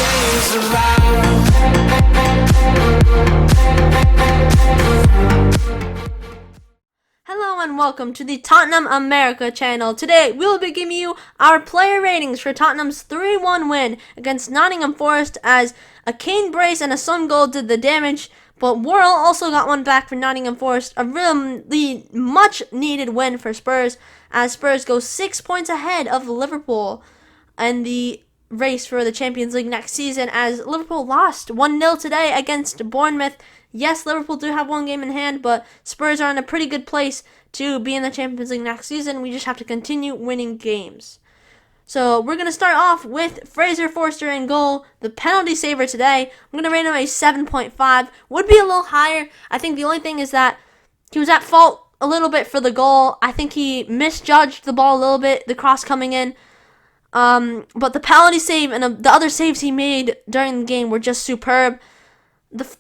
days around. Hello and welcome to the Tottenham America channel. Today we will be giving you our player ratings for Tottenham's 3-1 win against Nottingham Forest, as a Kane brace and a Son goal did the damage, but Worrell also got one back for Nottingham Forest. A really much needed win for Spurs, as Spurs go 6 points ahead of Liverpool in the race for the Champions League next season, as Liverpool lost 1-0 today against Bournemouth. Yes, Liverpool do have one game in hand, but Spurs are in a pretty good place to be in the Champions League next season. We just have to continue winning games. So we're going to start off with Fraser Forster in goal, the penalty saver today. I'm going to rate him a 7.5. Would be a little higher. I think the only thing is that he was at fault a little bit for the goal. I think he misjudged the ball a little bit, the cross coming in. But the penalty save and the other saves he made during the game were just superb.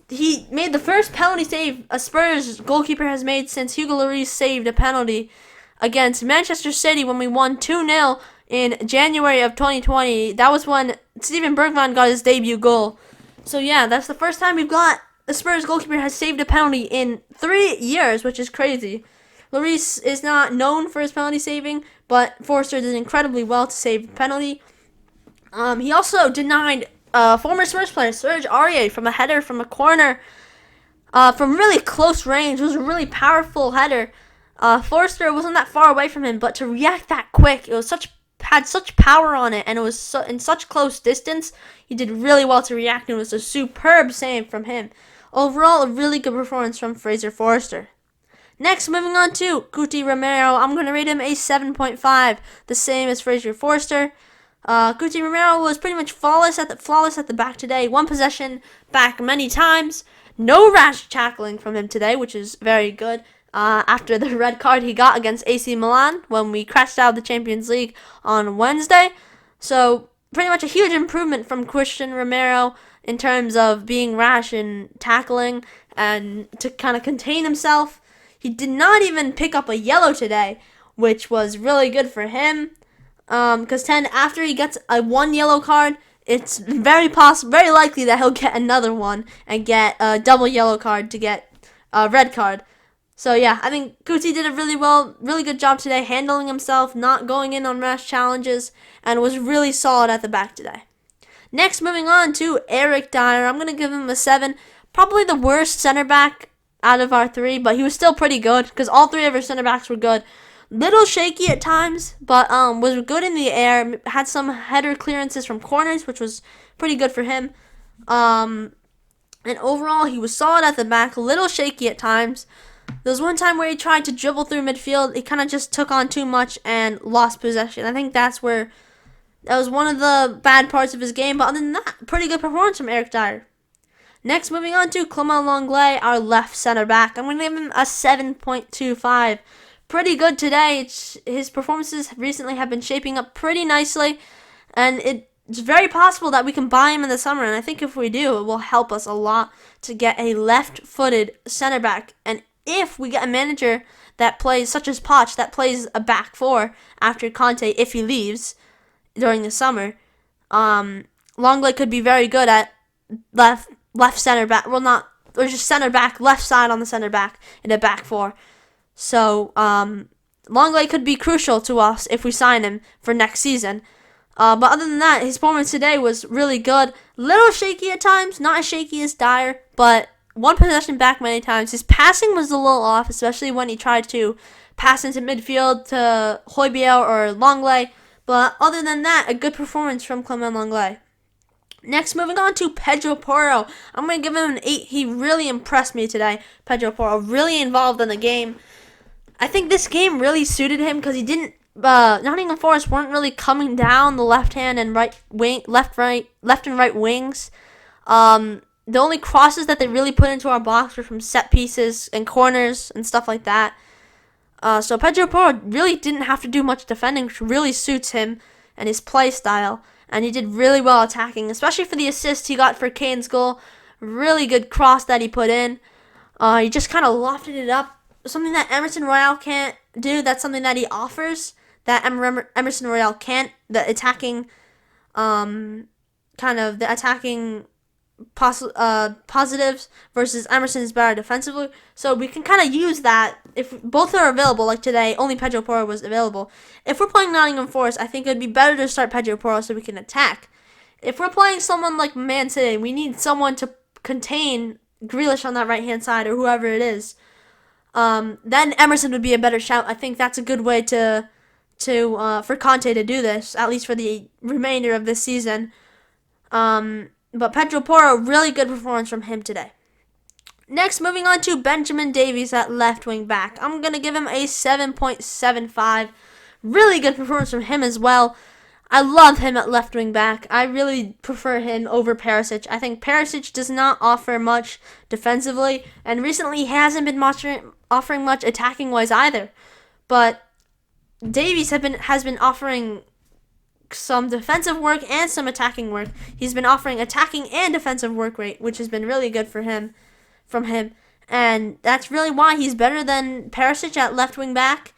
He made the first penalty save a Spurs goalkeeper has made since Hugo Lloris saved a penalty against Manchester City when we won 2-0 in January of 2020. That was when Steven Bergwijn got his debut goal. So yeah, that's the first time we've got a Spurs goalkeeper has saved a penalty in 3 years, which is crazy. Lloris is not known for his penalty saving, but Forster did incredibly well to save the penalty. He also denied former Spurs player Serge Aurier from a header from a corner from really close range. It was a really powerful header. Forster wasn't that far away from him, but to react that quick, it was had such power on it, and it was in such close distance. He did really well to react, and it was a superb save from him. Overall, a really good performance from Fraser Forster. Next, moving on to Cristian Romero. I'm going to rate him a 7.5, the same as Fraser Forster. Cristian Romero was pretty much flawless at the back today. One possession back many times. No rash tackling from him today, which is very good. After the red card he got against AC Milan when we crashed out of the Champions League on Wednesday. So pretty much a huge improvement from Cristian Romero in terms of being rash and tackling and to kind of contain himself. He did not even pick up a yellow today, which was really good for him. Because after he gets a 1 yellow card, it's very likely that he'll get another one and get a double yellow card to get a red card. So yeah, I think Kuti did a really good job today, handling himself, not going in on rash challenges, and was really solid at the back today. Next, moving on to Eric Dier. I'm gonna give him a 7. Probably the worst center back out of our 3, but he was still pretty good because all 3 of our center backs were good. Little shaky at times, but was good in the air. Had some header clearances from corners, which was pretty good for him. And overall, he was solid at the back. A little shaky at times. There was one time where he tried to dribble through midfield. He kind of just took on too much and lost possession. I think that was one of the bad parts of his game. But other than that, pretty good performance from Eric Dier. Next, moving on to Clement Lenglet, our left center back. I'm going to give him a 7.25. Pretty good today. His performances recently have been shaping up pretty nicely, and it's very possible that we can buy him in the summer, and I think if we do, it will help us a lot to get a left-footed center back. And if we get a manager that plays, such as Poch, that plays a back 4 after CONTE, if he leaves during the summer, Lenglet could be very good at left center back. Well, not, or just center back, left side on the center back in a back 4. So, Lenglet could be crucial to us if we sign him for next season. But other than that, his performance today was really good. Little shaky at times, not as shaky as Dier, but one possession back many times. His passing was a little off, especially when he tried to pass into midfield to Højbjerg or Lenglet. But other than that, a good performance from Clement Lenglet. Next, moving on to Pedro Porro. I'm going to give him an 8. He really impressed me today. Pedro Porro, really involved in the game. I think this game really suited him because he didn't. Nottingham Forest weren't really coming down the left hand and right wing, left and right wings. The only crosses that they really put into our box were from set pieces and corners and stuff like that. So Pedro Porro really didn't have to do much defending, which really suits him and his play style. And he did really well attacking, especially for the assist he got for Kane's goal. Really good cross that he put in. He just kind of lofted it up. Something that Emerson Royal can't do. That's something that he offers that Emerson Royal can't. The attacking kind of the attacking positives versus Emerson's better defensively. So we can kind of use that if both are available. Like today, only Pedro Porro was available. If we're playing Nottingham Forest, I think it would be better to start Pedro Porro so we can attack. If we're playing someone like Man City, we need someone to contain Grealish on that right-hand side or whoever it is. Then Emerson would be a better shout. I think that's a good way for CONTE to do this, at least for the remainder of this season. But Pedro Porro, really good performance from him today. Next, moving on to Benjamin Davies at left wing back. I'm going to give him a 7.75. Really good performance from him as well. I love him at left wing back. I really prefer him over Perisic. I think Perisic does not offer much defensively, and recently he hasn't been offering much attacking-wise either. But Davies has been offering some defensive work and some attacking work. He's been offering attacking and defensive work rate, which has been really good from him. And that's really why he's better than Perisic at left wing back.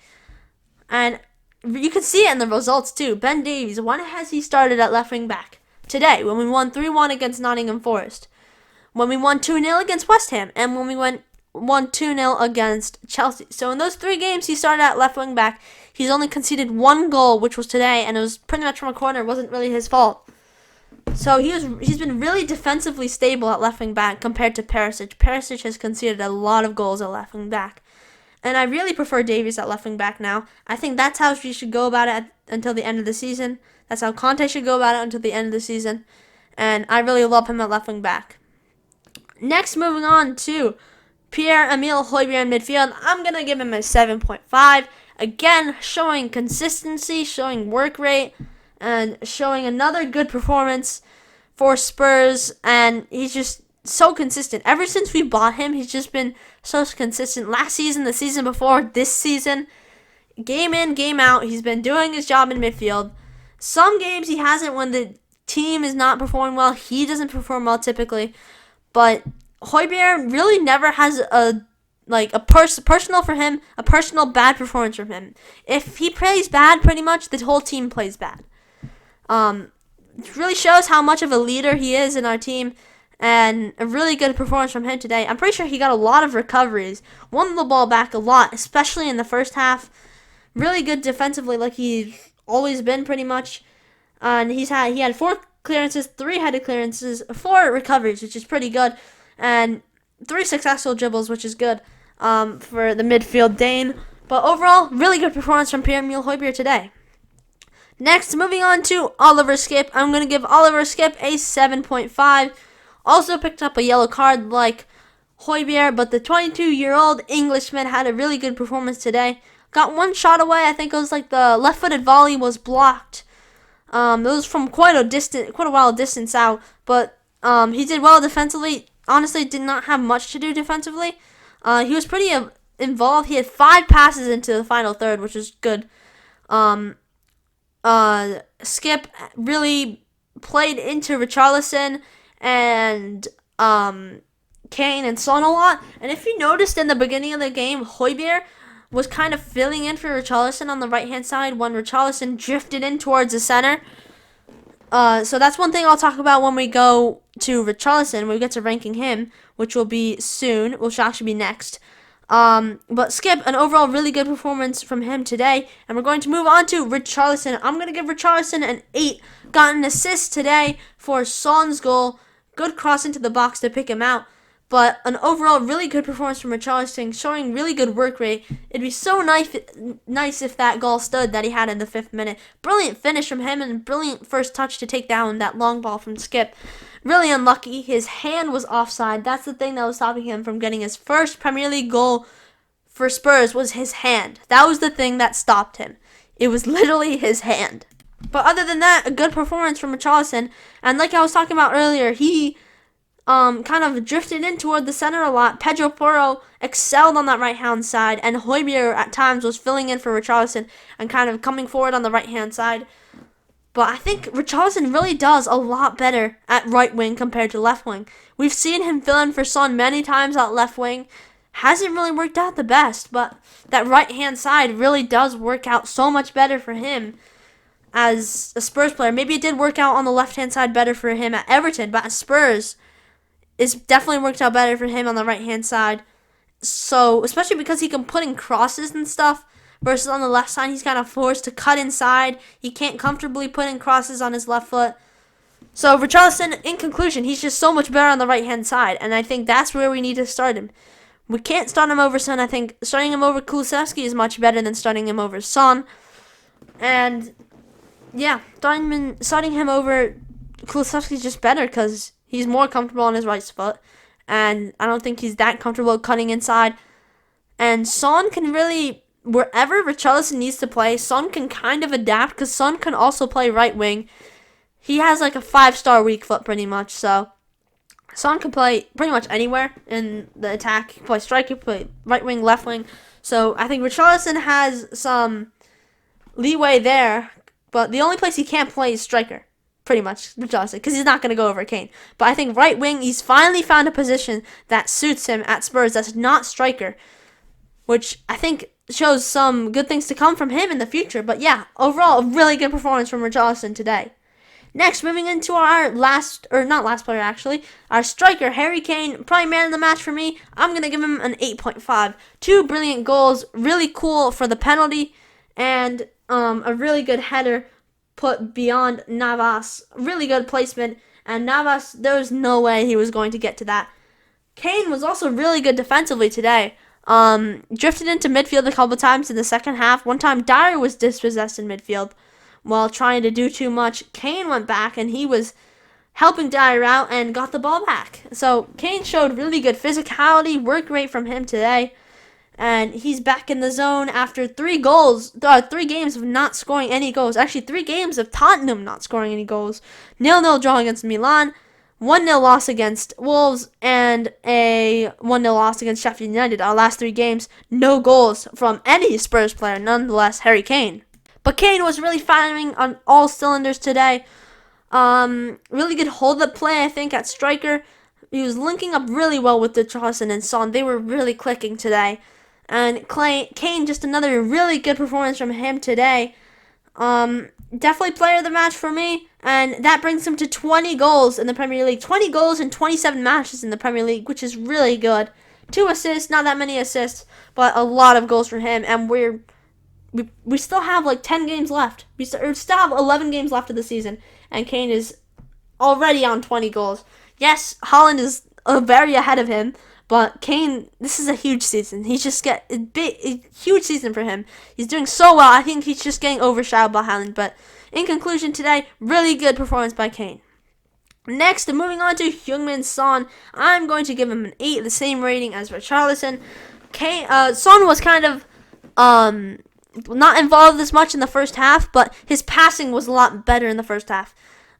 And you can see it in the results too. Ben Davies, when has he started at left wing back? Today, when we won 3-1 against Nottingham Forest. When we won 2-0 against West Ham. And when we won 2-0 against Chelsea. So in those 3 games he started at left wing back, he's only conceded 1 goal, which was today, and it was pretty much from a corner. It wasn't really his fault. So he's been really defensively stable at left wing back compared to Perisic. Perisic has conceded a lot of goals at left wing back. And I really prefer Davies at left wing back now. I think that's how we should go about it until the end of the season. That's how CONTE should go about it until the end of the season. And I really love him at left wing back. Next, moving on to Pierre-Emile Højbjerg in midfield. I'm going to give him a 7.5. Again, showing consistency, showing work rate, and showing another good performance for Spurs. And he's just so consistent. Ever since we bought him, he's just been so consistent. Last season, the season before, this season, game in, game out, he's been doing his job in midfield. Some games he hasn't when the team is not performing well. He doesn't perform well typically. But Højbjerg really never has a personal bad performance from him. If he plays bad, pretty much the whole team plays bad. It really shows how much of a leader he is in our team, and a really good performance from him today. I'm pretty sure he got a lot of recoveries, won the ball back a lot, especially in the first half. Really good defensively, like he's always been pretty much. And he had 4 clearances, 3 headed clearances, 4 recoveries, which is pretty good, and 3 successful dribbles, which is good for the midfield Dane. But overall, really good performance from Pierre-Emile Højbjerg today. Next, moving on to Oliver Skipp. I'm going to give Oliver Skipp a 7.5. Also picked up a yellow card like Højbjerg, but the 22-year-old Englishman had a really good performance today. Got 1 shot away. I think it was like the left-footed volley was blocked. It was from quite a while distance out, but he did well defensively. Honestly, did not have much to do defensively. He was pretty involved. He had 5 passes into the final third, which was good. Skipp really played into Richarlison and Kane and Son a lot. And if you noticed in the beginning of the game, Højbjerg was kind of filling in for Richarlison on the right-hand side when Richarlison drifted in towards the center. So that's one thing I'll talk about when we go to Richarlison, when we get to ranking him, which will be soon, which will actually be next. But Skipp, an overall really good performance from him today. And we're going to move on to Richarlison. I'm going to give Richarlison an 8. Got an assist today for Son's goal. Good cross into the box to pick him out. But an overall really good performance from Richarlison, showing really good work rate. It'd be so nice if that goal stood that he had in the 5th minute. Brilliant finish from him and brilliant first touch to take down that long ball from Skipp. Really unlucky. His hand was offside. That's the thing that was stopping him from getting his first Premier League goal for Spurs, was his hand. That was the thing that stopped him. It was literally his hand. But other than that, a good performance from Richarlison. And like I was talking about earlier, he kind of drifted in toward the center a lot. Pedro Porro excelled on that right-hand side, and Højbjerg at times was filling in for Richarlison and kind of coming forward on the right-hand side. But I think Richarlison really does a lot better at right wing compared to left wing. We've seen him fill in for Son many times at left wing. Hasn't really worked out the best, but that right-hand side really does work out so much better for him. as a Spurs player. Maybe it did work out on the left-hand side better for him at Everton, but at Spurs, it's definitely worked out better for him on the right-hand side. So, especially because he can put in crosses and stuff, versus on the left side, he's kind of forced to cut inside. He can't comfortably put in crosses on his left foot. So, Richarlison, in conclusion, he's just so much better on the right-hand side, and I think that's where we need to start him. We can't start him over Son. I think starting him over Kulusevski is much better than starting him over Son. And, yeah, starting him over Kulusevski is just better because he's more comfortable on his right foot. And I don't think he's that comfortable cutting inside. And Son can really, wherever Richarlison needs to play, Son can kind of adapt because Son can also play right wing. He has like a 5-star weak foot pretty much, so Son can play pretty much anywhere in the attack. He can play striker, he can play right wing, left wing. So I think Richarlison has some leeway there, but the only place he can't play is striker, pretty much, Richarlison, because he's not going to go over Kane. But I think right wing, he's finally found a position that suits him at Spurs that's not striker, which I think shows some good things to come from him in the future. But yeah, overall, a really good performance from Richarlison today. Next, moving into our our striker, Harry Kane, probably man of the match for me. I'm going to give him an 8.5. 2 brilliant goals, really cool for the penalty, and a really good header put beyond Navas. Really good placement, and Navas, there was no way he was going to get to that. Kane was also really good defensively today. Drifted into midfield a couple times in the second half. One time, Dier was dispossessed in midfield while trying to do too much. Kane went back, and he was helping Dier out and got the ball back. So Kane showed really good physicality, work rate from him today, and he's back in the zone after 3 games of not scoring any goals. Actually, 3 games of Tottenham not scoring any goals. 0-0 draw against Milan, 1-0 loss against Wolves, and a 1-0 loss against Sheffield United. Our last 3 games, no goals from any Spurs player, nonetheless Harry Kane. But Kane was really firing on all cylinders today. Really good hold-up play, I think, at striker. He was linking up really well with Richarlison and Son. They were really clicking today. And Kane, just another really good performance from him today. Definitely player of the match for me. And that brings him to 20 goals in the Premier League. 20 goals in 27 matches in the Premier League, which is really good. 2 assists, not that many assists, but a lot of goals for him. And we still have like 10 games left. We still have 11 games left of the season, and Kane is already on 20 goals. Yes, Haaland is very ahead of him, but Kane, this is a huge season. He's just a huge season for him. He's doing so well. I think he's just getting overshadowed by Haaland. But in conclusion today, really good performance by Kane. Next, moving on to Heung-min Son, I'm going to give him an 8, the same rating as Richarlison. Son was kind of not involved as much in the first half, but his passing was a lot better in the first half.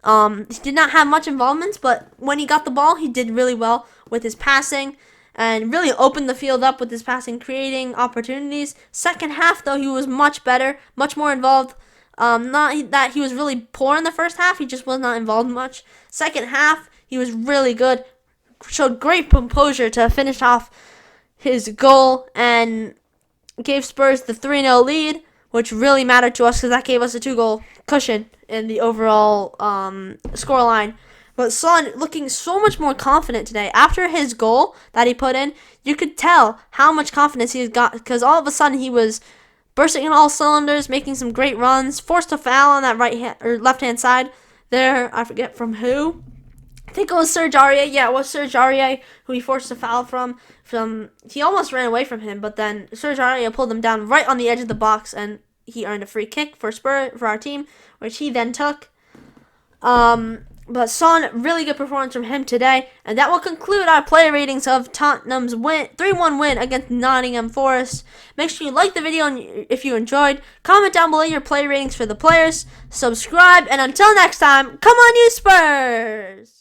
He did not have much involvement, but when he got the ball, he did really well with his passing and really opened the field up with his passing, creating opportunities. Second half, though, he was much better, much more involved. Not that he was really poor in the first half, he just was not involved much. Second half, he was really good, showed great composure to finish off his goal, and gave Spurs the 3-0 lead, which really mattered to us because that gave us a 2-goal cushion in the overall scoreline. But Son looking so much more confident today. After his goal that he put in, you could tell how much confidence he got because all of a sudden he was bursting in all cylinders, making some great runs, forced a foul on that left-hand side there. I forget from who. I think it was Serge Aurier. Yeah, it was Serge Aurier who he forced a foul from. He almost ran away from him, but then Serge Aurier pulled him down right on the edge of the box, and he earned a free kick for our team, which he then took. But Son, really good performance from him today, and that will conclude our player ratings of Tottenham's 3-1 win against Nottingham Forest. Make sure you like the video if you enjoyed. Comment down below your player ratings for the players. Subscribe, and until next time, come on you Spurs!